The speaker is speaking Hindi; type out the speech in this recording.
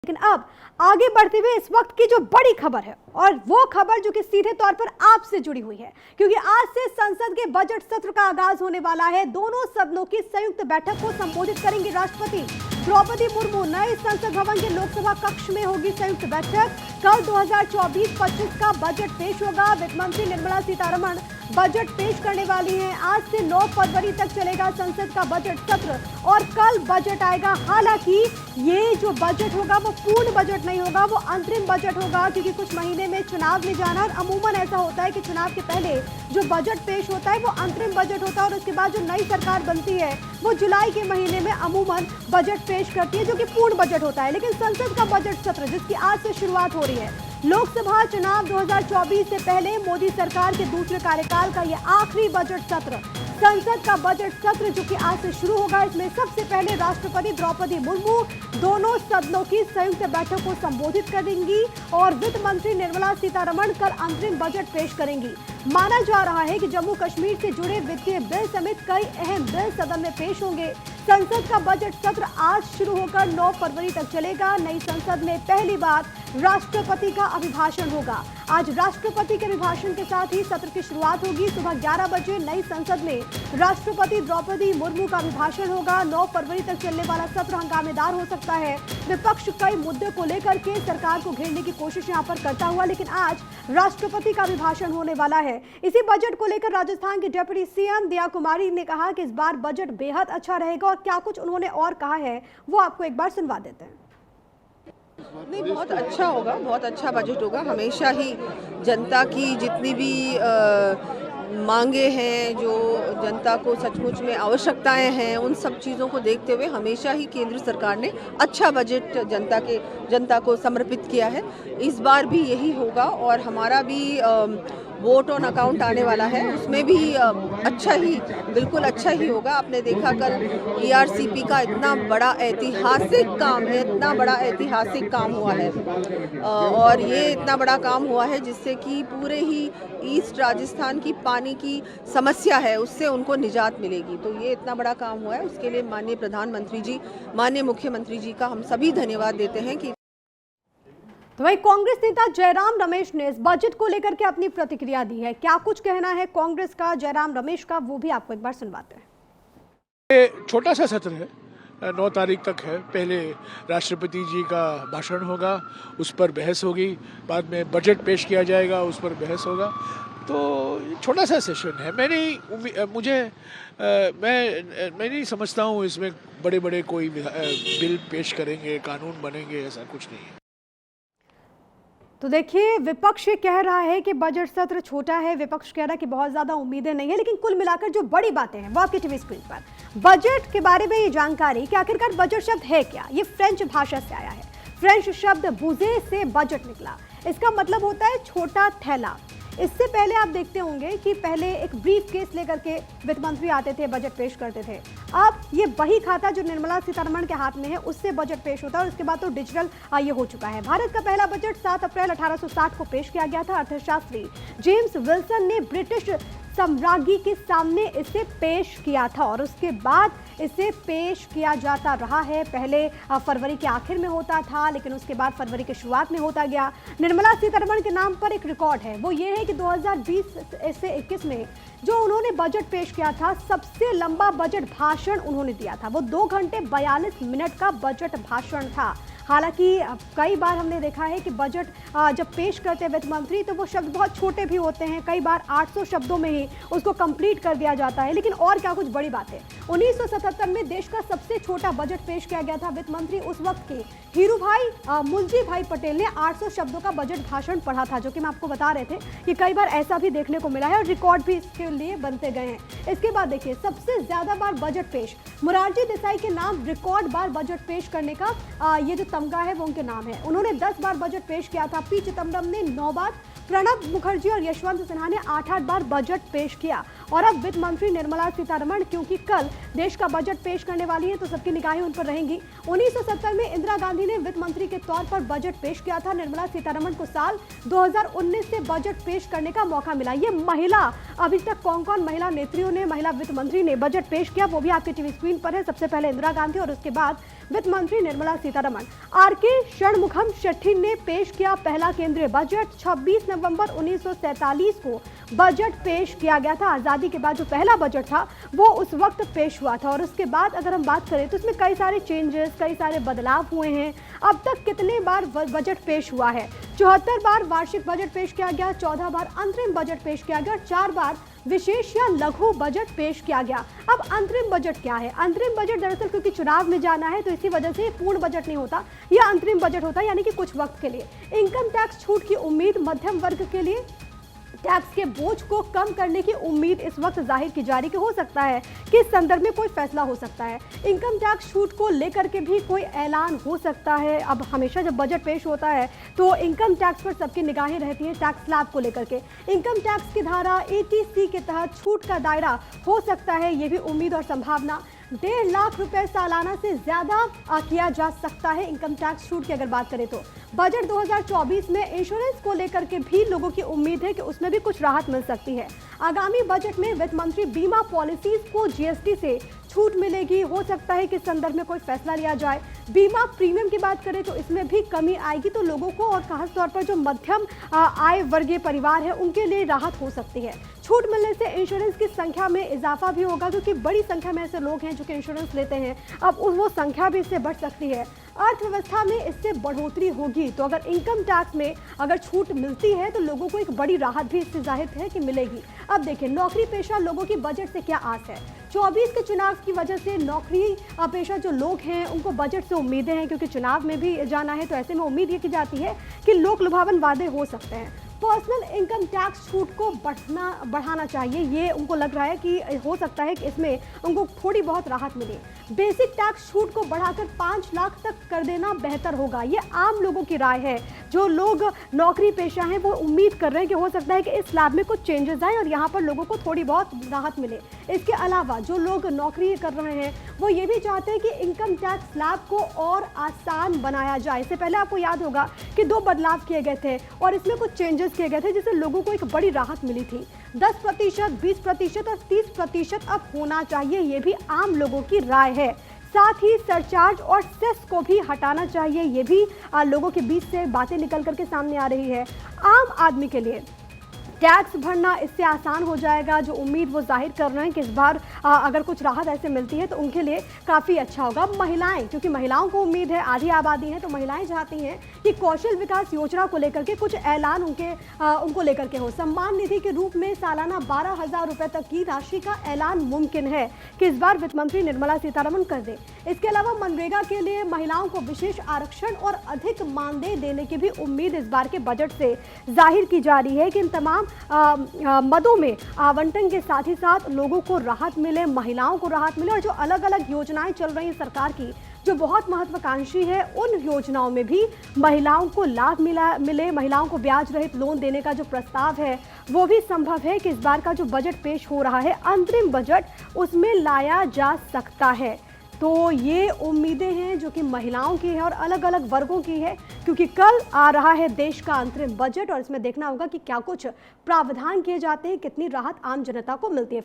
लेकिन अब आगे बढ़ते हुए इस वक्त की जो बड़ी खबर है और वो खबर जो कि सीधे तौर पर आपसे जुड़ी हुई है, क्योंकि आज से संसद के बजट सत्र का आगाज होने वाला है। दोनों सदनों की संयुक्त बैठक को संबोधित करेंगी राष्ट्रपति द्रौपदी मुर्मू। नए संसद भवन के लोकसभा कक्ष में होगी संयुक्त बैठक। कल 2024-25 का बजट पेश होगा। वित्त मंत्री निर्मला सीतारमण बजट पेश करने वाली हैं। आज से 9 फरवरी तक चलेगा संसद का बजट सत्र और कल बजट आएगा। हालांकि ये जो बजट होगा वो पूर्ण बजट नहीं होगा, वो अंतरिम बजट होगा, क्योंकि कुछ महीने में चुनाव में जाना। और अमूमन ऐसा होता है कि चुनाव के पहले जो बजट पेश होता है वो अंतरिम बजट होता है और उसके बाद जो नई सरकार बनती है वो जुलाई के महीने में अमूमन बजट पेश करती है, जो कि पूर्ण बजट होता है। लेकिन संसद का बजट सत्र जिसकी आज से शुरुआत हो रही है, लोकसभा चुनाव 2024 से पहले मोदी सरकार के दूसरे कार्यकाल का यह आखिरी बजट सत्र, संसद का बजट सत्र जो कि आज से शुरू होगा। इसमें सबसे पहले राष्ट्रपति द्रौपदी मुर्मू दोनों सदनों की संयुक्त बैठक को संबोधित करेंगी और वित्त मंत्री निर्मला सीतारमण कल अंतरिम बजट पेश करेंगी। माना जा रहा है कि जम्मू कश्मीर से जुड़े वित्तीय बिल समेत कई अहम बिल सदन में पेश होंगे। संसद का बजट सत्र आज शुरू होकर 9 फरवरी तक चलेगा। नई संसद में पहली बार राष्ट्रपति का अभिभाषण होगा। आज राष्ट्रपति के अभिभाषण के साथ ही सत्र की शुरुआत होगी। सुबह 11 बजे नई संसद में राष्ट्रपति द्रौपदी मुर्मू का अभिभाषण होगा। 9 फरवरी तक चलने वाला सत्र हंगामेदार हो सकता है। विपक्ष कई मुद्दे को लेकर के सरकार को घेरने की कोशिश यहां पर करता हुआ, लेकिन आज राष्ट्रपति का अभिभाषण होने वाला है। इसी बजट को लेकर राजस्थान की डिप्टी सीएम दिया कुमारी ने कहा कि इस बार बजट बेहद अच्छा रहेगा और क्या कुछ उन्होंने और कहा है वो आपको एक बार सुनवा देते हैं। नहीं, बहुत अच्छा होगा, बहुत अच्छा बजट होगा। हमेशा ही जनता की जितनी भी मांगे हैं, जो जनता को सचमुच में आवश्यकताएं हैं, उन सब चीज़ों को देखते हुए हमेशा ही केंद्र सरकार ने अच्छा बजट जनता को समर्पित किया है। इस बार भी यही होगा और हमारा भी वोट ऑन अकाउंट आने वाला है, उसमें भी अच्छा ही, बिल्कुल अच्छा ही होगा। आपने देखा कल ERCP का इतना बड़ा ऐतिहासिक काम है, इतना बड़ा ऐतिहासिक काम हुआ है और ये इतना बड़ा काम हुआ है जिससे कि पूरे ही ईस्ट राजस्थान की पानी की समस्या है उससे उनको निजात मिलेगी। तो ये इतना बड़ा काम हुआ है, उसके लिए माननीय प्रधानमंत्री जी, माननीय मुख्यमंत्री जी का हम सभी धन्यवाद देते हैं। कि तो वही कांग्रेस नेता जयराम रमेश ने इस बजट को लेकर के अपनी प्रतिक्रिया दी है। क्या कुछ कहना है कांग्रेस का, जयराम रमेश का, वो भी आपको एक बार सुनवाते हैं। छोटा सा सत्र है, 9 तारीख तक है। पहले राष्ट्रपति जी का भाषण होगा, उस पर बहस होगी, बाद में बजट पेश किया जाएगा, उस पर बहस होगा। तो छोटा सा सेशन है। मैं नहीं समझता हूँ इसमें बड़े बड़े कोई बिल पेश करेंगे, कानून बनेंगे, ऐसा कुछ नहीं है। तो देखिए, विपक्ष ये कह रहा है कि बजट सत्र छोटा है, विपक्ष कह रहा है कि बहुत ज्यादा उम्मीदें नहीं है, लेकिन कुल मिलाकर जो बड़ी बातें हैं वो आपकी टीवी स्क्रीन पर। बजट के बारे में ये जानकारी कि आखिरकार बजट शब्द है क्या, ये फ्रेंच भाषा से आया है। फ्रेंच शब्द बुजे से बजट निकला। इसका मतलब होता है छोटा थैला। इससे पहले आप देखते होंगे कि पहले एक ब्रीफ केस लेकर के वित्त मंत्री आते थे, बजट पेश करते थे। अब ये वही खाता जो निर्मला सीतारमण के हाथ में है, उससे बजट पेश होता है और उसके बाद तो डिजिटल ये हो चुका है। भारत का पहला बजट 7 अप्रैल 1860 को पेश किया गया था। अर्थशास्त्री जेम्स विल्सन ने ब्रिटिश सम्राज्ञी के सामने इसे पेश किया था और उसके बाद इसे पेश किया जाता रहा है। पहले फरवरी के आखिर में होता था, लेकिन उसके बाद फरवरी की शुरुआत में होता गया। निर्मला सीतारमण के नाम पर एक रिकॉर्ड है, वो ये है कि 2020 से 21 में जो उन्होंने बजट पेश किया था, सबसे लंबा बजट भाषण उन्होंने दिया था। वो 2 घंटे 42 मिनट का बजट भाषण था। हालांकि कई बार हमने देखा है कि बजट जब पेश करते हैं वित्त मंत्री तो वो शब्द बहुत छोटे भी होते हैं, कई बार 800 शब्दों में ही उसको कंप्लीट कर दिया जाता है। लेकिन और क्या कुछ बड़ी बात है, 1977 में देश का सबसे छोटा बजट पेश किया गया था। वित्त मंत्री उस वक्त के हीरूभाई मुलजी भाई पटेल ने 800 शब्दों का बजट भाषण पढ़ा था, जो कि मैं आपको बता रहे थे कि कई बार ऐसा भी देखने को मिला है और रिकॉर्ड भी इसके लिए बनते गए हैं। इसके बाद देखिए, सबसे ज्यादा बार बजट पेश मोरारजी देसाई के नाम रिकॉर्ड बार बजट पेश करने का ये जो तमगा है वो उनके नाम है। उन्होंने 10 बार बजट पेश किया था। पी चिदम्बरम ने 9 बार, प्रणब मुखर्जी और यशवंत सिन्हा ने 8-8 बार बजट पेश किया। और अब वित्त मंत्री निर्मला सीतारमण, क्योंकि कल देश का बजट पेश करने वाली हैं तो सबकी निगाहें उन पर रहेंगी। 1970 में इंदिरा गांधी ने वित्त मंत्री के तौर पर बजट पेश किया था। निर्मला सीतारमण को साल 2019 से बजट पेश करने का मौका मिला। ये महिला, अभी तक कौन कौन महिला नेत्रियों ने, महिला वित्त मंत्री ने बजट पेश किया वो भी आपके टीवी स्क्रीन पर है। सबसे पहले इंदिरा गांधी और उसके बाद वित्त मंत्री निर्मला सीतारमण। आर.के. षणमुखम शेट्टी ने पेश किया पहला केंद्रीय बजट। 26 नवंबर 1947 को बजट पेश किया गया था। आजादी के बाद जो पहला बजट था वो उस वक्त पेश हुआ था और उसके बाद अगर हम बात करें तो इसमें कई सारे चेंजेस, कई सारे बदलाव हुए हैं। अब तक कितने बार बजट पेश हुआ है? 74 बार वार्षिक बजट पेश किया गया, 14 बार अंतरिम बजट पेश किया गया और 4 बार विशेष या लघु बजट पेश किया गया। अब अंतरिम बजट क्या है? अंतरिम बजट दरअसल क्योंकि चुनाव में जाना है तो इसी वजह से पूर्ण बजट नहीं होता, यह अंतरिम बजट होता है, यानी कि कुछ वक्त के लिए। इनकम टैक्स छूट की उम्मीद मध्यम वर्ग के लिए, टैक्स के बोझ को कम करने की उम्मीद इस वक्त जाहिर की जा रही कि हो सकता है कि इस संदर्भ में कोई फैसला हो सकता है। इनकम टैक्स छूट को लेकर के भी कोई ऐलान हो सकता है। अब हमेशा जब बजट पेश होता है तो इनकम टैक्स पर सबकी निगाहें रहती हैं टैक्स स्लैब को लेकर के। इनकम टैक्स की धारा 80C के तहत छूट का दायरा हो सकता है, ये भी उम्मीद और संभावना। 1.5 लाख रुपए सालाना से ज्यादा किया जा सकता है इनकम टैक्स छूट की अगर बात करें तो। बजट 2024 में इंश्योरेंस को लेकर के भी लोगों की उम्मीद है कि उसमें भी कुछ राहत मिल सकती है। आगामी बजट में वित्त मंत्री बीमा पॉलिसीज को जीएसटी से छूट मिलेगी, हो सकता है कि इस संदर्भ में कोई फैसला लिया जाए। बीमा प्रीमियम की बात करें तो इसमें भी कमी आएगी, तो लोगों को और खास तौर पर जो मध्यम आय वर्गीय परिवार है उनके लिए राहत हो सकती है। छूट मिलने से इंश्योरेंस की संख्या में इजाफा भी होगा क्योंकि बड़ी संख्या में ऐसे लोग हैं जो कि इंश्योरेंस लेते हैं। अब वो संख्या भी इससे बढ़ सकती है। अर्थव्यवस्था में इससे बढ़ोतरी होगी, तो अगर इनकम टैक्स में अगर छूट मिलती है तो लोगों को एक बड़ी राहत भी इससे जाहिर है कि मिलेगी। अब देखिए नौकरी पेशा लोगों की बजट से क्या आस है। 24 के चुनाव की वजह से नौकरी पेशा जो लोग हैं उनको बजट से उम्मीदें हैं, क्योंकि चुनाव में भी जाना है तो ऐसे में उम्मीद ये की जाती है कि लोक लुभावन वादे हो सकते हैं। पर्सनल इनकम टैक्स छूट को बढ़ाना चाहिए, ये उनको लग रहा है कि हो सकता है कि इसमें उनको थोड़ी बहुत राहत मिले। बेसिक टैक्स छूट को बढ़ाकर 5 लाख तक कर देना बेहतर होगा, ये आम लोगों की राय है। जो लोग नौकरी पेशा हैं वो उम्मीद कर रहे हैं कि हो सकता है कि इस स्लैब में कुछ चेंजेस आए और यहाँ पर लोगों को थोड़ी बहुत राहत मिले। इसके अलावा जो लोग नौकरी कर रहे हैं वो ये भी चाहते हैं कि इनकम टैक्स स्लैब को और आसान बनाया जाए। इससे पहले आपको याद होगा कि 2 बदलाव किए गए थे और इसमें कुछ चेंजेस किए गए थे जिससे लोगों को एक बड़ी राहत मिली थी। 10%, 20% और 30% अब होना चाहिए, ये भी आम लोगों की राय है। साथ ही सरचार्ज और सेस को भी हटाना चाहिए, ये भी लोगों के बीच से बातें निकल करके सामने आ रही है। आम आदमी के लिए टैक्स भरना इससे आसान हो जाएगा, जो उम्मीद वो जाहिर कर रहे हैं कि इस बार अगर कुछ राहत ऐसे मिलती है तो उनके लिए काफ़ी अच्छा होगा। महिलाएं, क्योंकि महिलाओं को उम्मीद है, आधी आबादी है, तो महिलाएं चाहती हैं कि कौशल विकास योजना को लेकर के कुछ ऐलान उनको लेकर के हो। सम्मान निधि के रूप में सालाना 12,000 रुपये तक की राशि का ऐलान मुमकिन है कि इस बार वित्त मंत्री निर्मला सीतारमण कर दे। इसके अलावा मनरेगा के लिए महिलाओं को विशेष आरक्षण और अधिक मानदेय देने की भी उम्मीद इस बार के बजट से जाहिर की जा रही है कि इन तमाम मदों में आवंटन के साथ ही साथ लोगों को राहत मिले, महिलाओं को राहत मिले और जो अलग अलग योजनाएं चल रही हैं सरकार की जो बहुत महत्वाकांक्षी है, उन योजनाओं में भी महिलाओं को लाभ मिले। महिलाओं को ब्याज रहित लोन देने का जो प्रस्ताव है वो भी संभव है कि इस बार का जो बजट पेश हो रहा है अंतरिम बजट, उसमें लाया जा सकता है। तो ये उम्मीदें हैं जो कि महिलाओं की है और अलग अलग वर्गों की है, क्योंकि कल आ रहा है देश का अंतरिम बजट और इसमें देखना होगा कि क्या कुछ प्रावधान किए जाते हैं, कितनी राहत आम जनता को मिलती है।